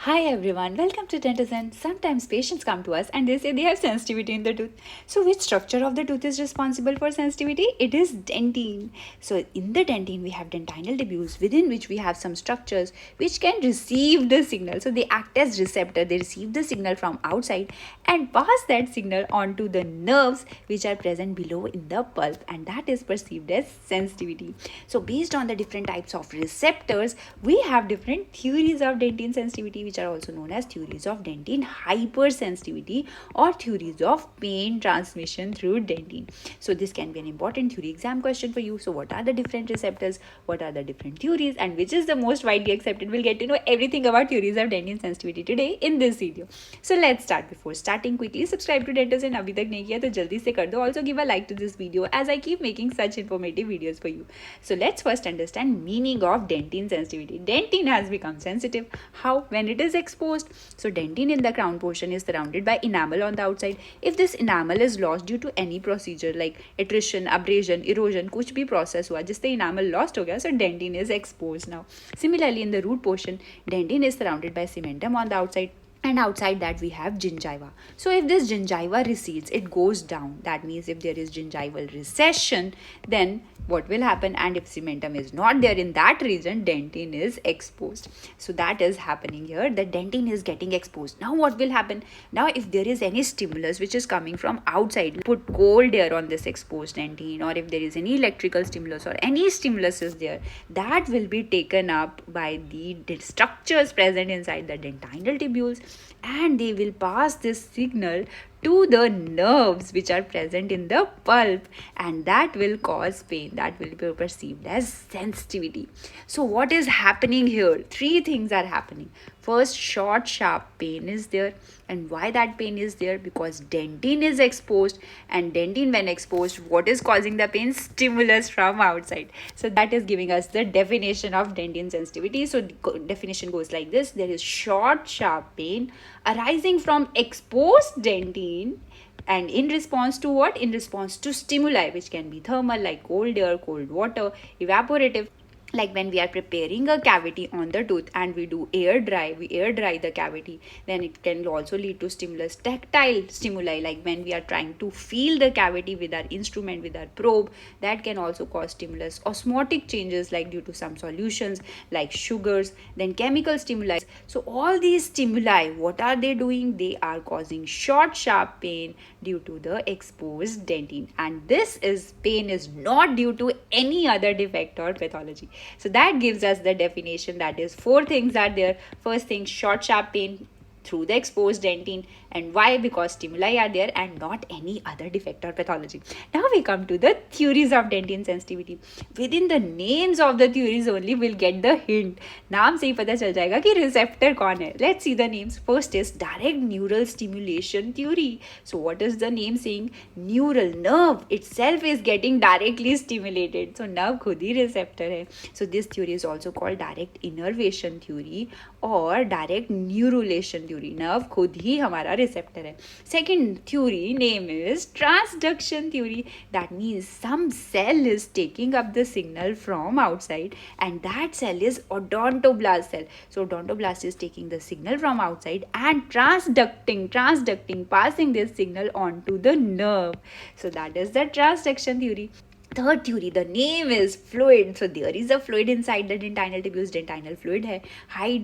Hi everyone, welcome to Dentozen. Sometimes patients come to us and they say they have sensitivity in the tooth. So which structure of the tooth is responsible for sensitivity? It is dentine. So in the dentine we have dentinal tubules within which we have some structures which can receive the signal. So they act as receptor. They receive the signal from outside and pass that signal onto the nerves which are present below in the pulp, and that is perceived as sensitivity. So based on the different types of receptors, we have different theories of dentine sensitivity, which are also known as theories of dentin hypersensitivity or theories of pain transmission through dentine. So this can be an important theory exam question for you. So what are the different receptors, what are the different theories, and which is the most widely accepted? We'll get to know everything about theories of dentin sensitivity today in this video. So let's start. Before starting, quickly subscribe to Dentozen. अभी तक नहीं किया तो जल्दी से कर दो. Also give a like to this video as I keep making such informative videos for you. So let's first understand meaning of dentine sensitivity. Dentine has become sensitive. How? When it is exposed. So dentine in the crown portion is surrounded by enamel on the outside. If this enamel is lost due to any procedure like attrition, abrasion, erosion, कुछ भी process हुआ जिससे enamel lost हो गया, so dentine is exposed now. Similarly, in the root portion, dentine is surrounded by cementum on the outside. And outside that we have gingiva. So if this gingiva recedes, it goes down. That means if there is gingival recession, then what will happen? And if cementum is not there in that region, dentine is exposed. So that is happening here. The dentine is getting exposed. Now what will happen? Now if there is any stimulus which is coming from outside, put cold air on this exposed dentine, or if there is any electrical stimulus or any stimulus is there, that will be taken up by the structures present inside the dentinal tubules, and they will pass this signal to the nerves which are present in the pulp, and that will cause pain. That will be perceived as sensitivity. So what is happening here? Three things are happening. First, short sharp pain is there. And why that pain is there? Because dentine is exposed, and dentine when exposed, what is causing the pain? Stimulus from outside. So that is giving us the definition of dentine sensitivity. So the definition goes like this: there is short sharp pain arising from exposed dentine, and in response to what? In response to stimuli, which can be thermal like cold air, cold water, evaporative like when we are preparing a cavity on the tooth and we do air dry, we air dry the cavity, then it can also lead to stimulus. Tactile stimuli, like when we are trying to feel the cavity with our instrument, with our probe, that can also cause stimulus. Osmotic changes, like due to some solutions like sugars, then chemical stimuli. So all these stimuli, what are they doing? They are causing short sharp pain due to the exposed dentine, and this is pain is not due to any other defect or pathology. So that gives us the definition, that is four things are there. First thing, short sharp pain through the exposed dentine. And why? Because stimuli are there and not any other defect or pathology. Now we come to the theories of dentine sensitivity. Within the names of the theories only we'll get the hint. नाम से ही पता चल जाएगा कि receptor कौन है. Let's see the names. First is direct neural stimulation theory. So what is the name saying? Neural nerve itself is getting directly stimulated. So nerve खुद ही receptor है. So this theory is also called direct innervation theory or direct neurulation theory. Nerve खुद ही हमारा receptor है. Second theory name is transduction theory. That means some cell is taking up the signal from outside, and that cell is odontoblast cell. So odontoblast is taking the signal from outside and transducting, passing this signal onto the nerve. So that is the transduction theory. Third theory, the name is fluid. So there is a fluid inside the dentinal tubules. Dentinal fluid है.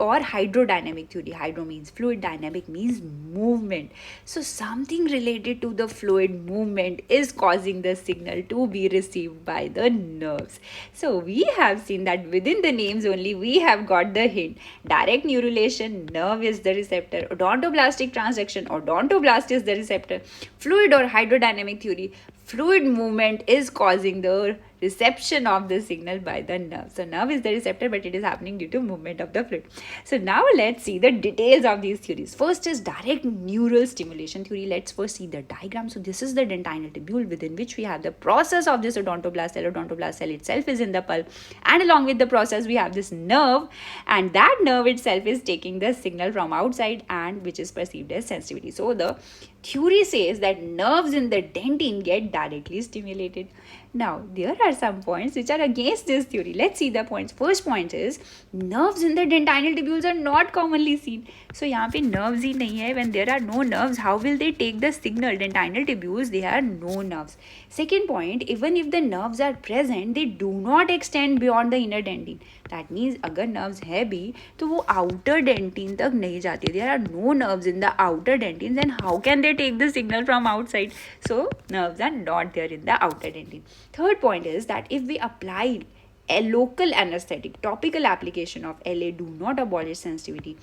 Or hydrodynamic theory. Hydro means fluid, dynamic means movement. So something related to the fluid movement is causing the signal to be received by the nerves. So we have seen that within the names only we have got the hint. Direct neurulation, nerve is the receptor. Odontoblastic transduction, odontoblast is the receptor. Fluid or hydrodynamic theory, fluid movement is causing the reception of the signal by the nerve. So nerve is the receptor, but it is happening due to movement of the fluid. So now let's see the details of these theories. First is direct neural stimulation theory. Let's first see the diagram. So this is the dentinal tubule within which we have the process of this odontoblast cell. Odontoblast cell itself is in the pulp, and along with the process we have this nerve, and that nerve itself is taking the signal from outside and which is perceived as sensitivity. So the theory says that nerves in the dentin get directly stimulated. Now, there are some points which are against this theory. Let's see the points. First point is nerves in the dentinal tubules are not commonly seen. So, यहाँ पे nerves ही नहीं है. When there are no nerves, how will they take the signal? Dentinal tubules, there are no nerves. Second point, even if the nerves are present, they do not extend beyond the inner dentin. That means अगर nerves है भी तो वो outer dentin तक नहीं जाती. There are no nerves in the outer dentin. Then how can they take the signal from outside? So nerves are not there in the outer dentin. Third point is that if we apply a local anesthetic, topical application of LA do not abolish sensitivity.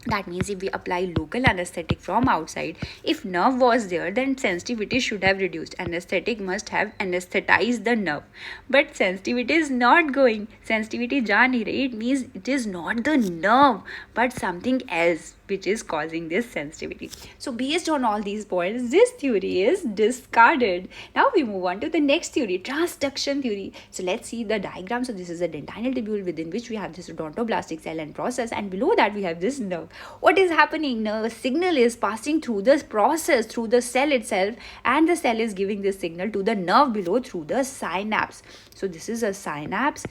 That means if we apply local anesthetic from outside, if nerve was there, then sensitivity should have reduced. Anesthetic must have anesthetized the nerve. But sensitivity is not going. Sensitivity ja nahi rahi. It means it is not the nerve, but something else which is causing this sensitivity. So based on all these points, this theory is discarded. Now we move on to the next theory, transduction theory. So let's see the diagram. So this is a dentinal tubule within which we have this odontoblastic cell and process, and below that we have this nerve. What is happening? Nerve signal is passing through this process, through the cell itself, and the cell is giving this signal to the nerve below through the synapse. So this is a synapse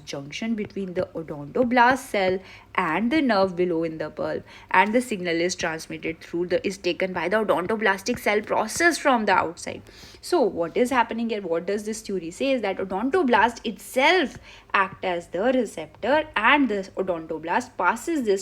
junction between the odontoblast cell and the nerve below in the pulp, and the signal is transmitted through is taken by the odontoblastic cell process from the outside. So what is happening here? What does this theory say is that odontoblast itself act as the receptor, and the odontoblast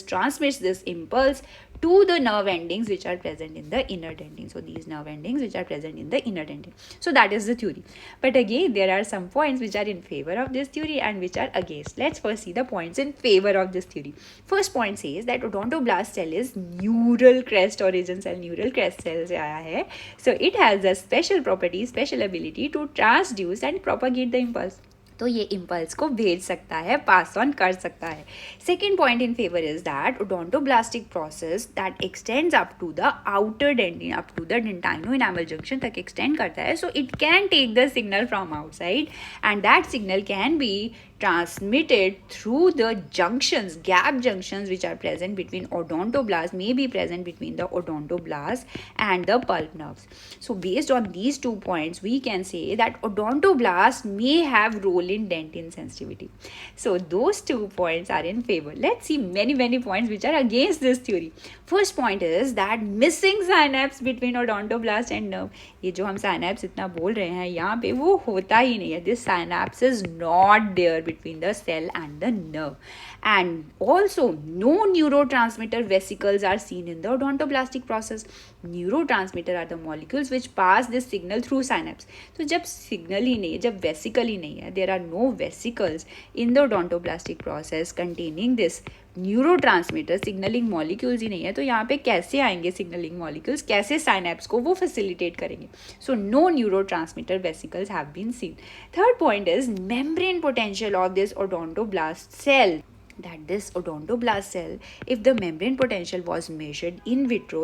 transmits this impulse to the nerve endings which are present in the inner dentin. So these nerve endings which are present in the inner dentin. So that is the theory. But again, there are some points which are in favor of this theory and which are against. Let's first see the points in favor of this theory. First point says that odontoblast cell is neural crest origin cell. Neural crest cell से आया है. So it has a special property, special ability to transduce and propagate the impulse. तो ये impulse को भेज सकता है, pass on कर सकता है. Second point in favour is that odontoblastic process that extends up to the outer dentin, up to the dentino enamel junction तक एक्सटेंड करता है. So it can take the signal from outside, and that signal can be transmitted through the junctions, gap junctions which are present between odontoblast, may be present between the odontoblast and the pulp nerves. So based on these 2 points, we can say that odontoblast may have role in dentin sensitivity. So those 2 points are in favor. Let's see many points which are against this theory. First point is that missing synapse between odontoblast and nerve. ये जो हम synapse इतना बोल रहे हैं यहाँ पे वो होता ही नहीं है. This synapse is not there between the cell and the nerve, and also no neurotransmitter vesicles are seen in the odontoblastic process. Neurotransmitter are the molecules which pass this signal through synapse. So जब signal ही नहीं है, जब vesicle ही नहीं है, there are no vesicles in the odontoblastic process containing this neurotransmitter, signalling molecules ही नहीं है, तो यहाँ पे कैसे आएंगे सिग्नलिंग मॉलिक्यूल्स, कैसे साइनेप्स को वो फैसिलिटेट करेंगे. So no neurotransmitter vesicles have been seen. Third point is membrane potential of this odontoblast cell, that this odontoblast cell, if the membrane potential was measured in vitro,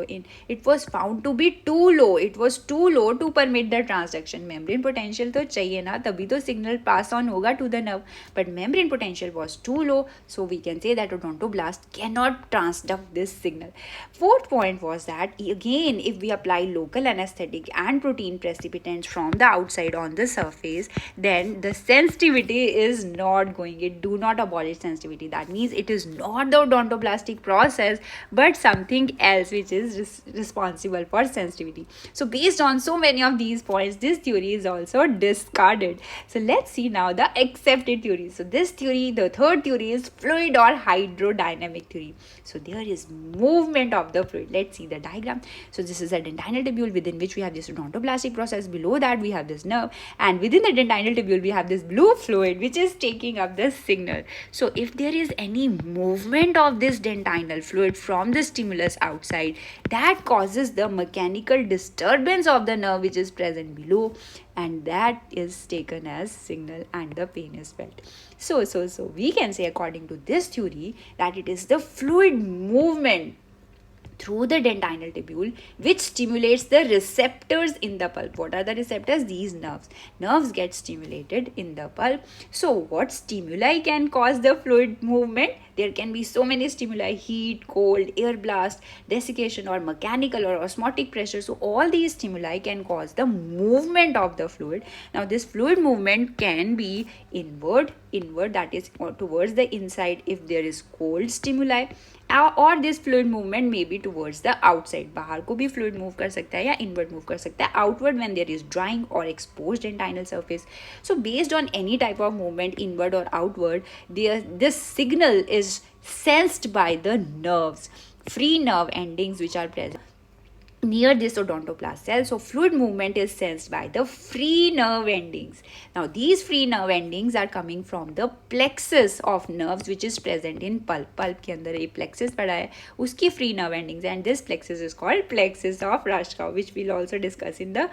it was found to be too low. It was too low to permit the transduction. Membrane potential तो चाहिए ना, तभी तो signal pass on होगा to the nerve, but membrane potential was too low, so we can say that odontoblast cannot transduct this signal. Fourth point was that again, if we apply local anesthetic and protein precipitants from the outside on the surface, then the sensitivity is not going. It do not abolish sensitivity. That means it is not the odontoblastic process but something else which is responsible for sensitivity. So based on so many of these points, this theory is also discarded. So let's see now the accepted theories. So this theory, the third theory, is fluid or hydrodynamic theory. So there is movement of the fluid. Let's see the diagram. So this is a dentinal tubule within which we have this odontoblastic process. Below that we have this nerve, and within the dentinal tubule we have this blue fluid which is taking up the signal. So if there is any movement of this dentinal fluid from the stimulus outside, that causes the mechanical disturbance of the nerve which is present below, and that is taken as signal and the pain is felt. So we can say according to this theory that it is the fluid movement through the dentinal tubule, which stimulates the receptors in the pulp. What are the receptors? These nerves. Nerves get stimulated in the pulp. So what stimuli can cause the fluid movement? There can be so many stimuli: heat, cold, air blast, desiccation, or mechanical or osmotic pressure. So all these stimuli can cause the movement of the fluid. Now this fluid movement can be inward, that is towards the inside if there is cold stimuli, और this fluid movement may be towards the outside. बाहर को भी fluid move कर सकता है या inward move कर सकता है. Outward when there is drying और exposed dentinal surface. So based on any type of movement, inward और outward, this signal is sensed by the nerves, free nerve endings which are present near this odontoblast cell. So fluid movement is sensed by the free nerve endings. Now these free nerve endings are coming from the plexus of nerves which is present in pulp. Pulp के अंदर ये plexus पड़ा है, उसकी free nerve endings, and this plexus is called plexus of Rashkow, which we'll also discuss in the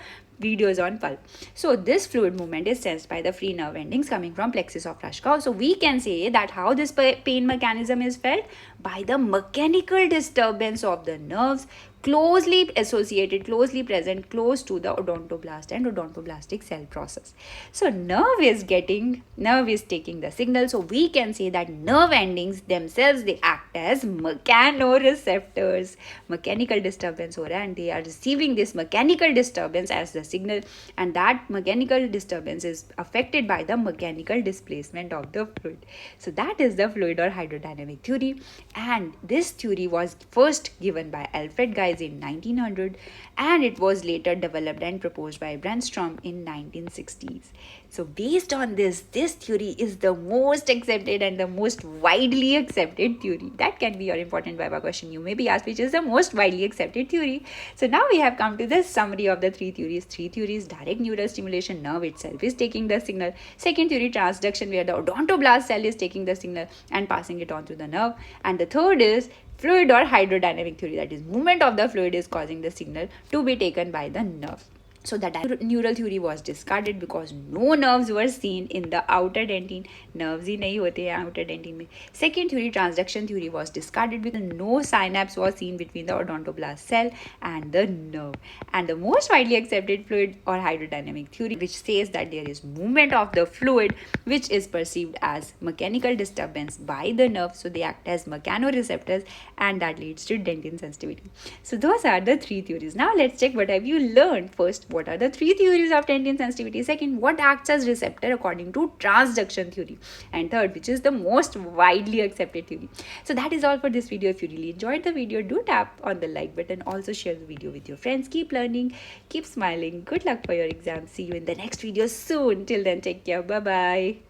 videos on pulp. So this fluid movement is sensed by the free nerve endings coming from plexus of Rashkow. So we can say that how this pain mechanism is felt by the mechanical disturbance of the nerves closely associated, closely present, close to the odontoblast and odontoblastic cell process. So nerve is taking the signal. So we can say that nerve endings themselves, they act as mechanoreceptors. Mechanical disturbance हो रहा है and they are receiving this mechanical disturbance as the signal, and that mechanical disturbance is affected by the mechanical displacement of the fluid. So that is the fluid or hydrodynamic theory, and this theory was first given by Alfred Geis in 1900, and it was later developed and proposed by Brandstrom in 1960s. So based on this theory is the most accepted and the most widely accepted theory. That can be your important Viva question. You may be asked which is the most widely accepted theory. So now we have come to the summary of the three theories. Direct neural stimulation, nerve itself is taking the signal. Second theory, transduction, where the odontoblast cell is taking the signal and passing it on to the nerve. And the third is fluid or hydrodynamic theory, that is movement of the fluid is causing the signal to be taken by the nerve. So the neural theory was discarded because no nerves were seen in the outer dentine. Nerves ही नहीं होते हैं outer dentine में. Second theory, transduction theory, was discarded because no synapse was seen between the odontoblast cell and the nerve. And the most widely accepted fluid or hydrodynamic theory, which says that there is movement of the fluid which is perceived as mechanical disturbance by the nerve. So they act as mechanoreceptors, and that leads to dentin sensitivity. So those are the three theories. Now let's check what have you learned. First, what are the three theories of dentin sensitivity? Second, what acts as receptor according to transduction theory? And third, which is the most widely accepted theory? So that is all for this video. If you really enjoyed the video, do tap on the like button. Also share the video with your friends. Keep learning, keep smiling. Good luck for your exams. See you in the next video soon. Till then, take care. Bye bye.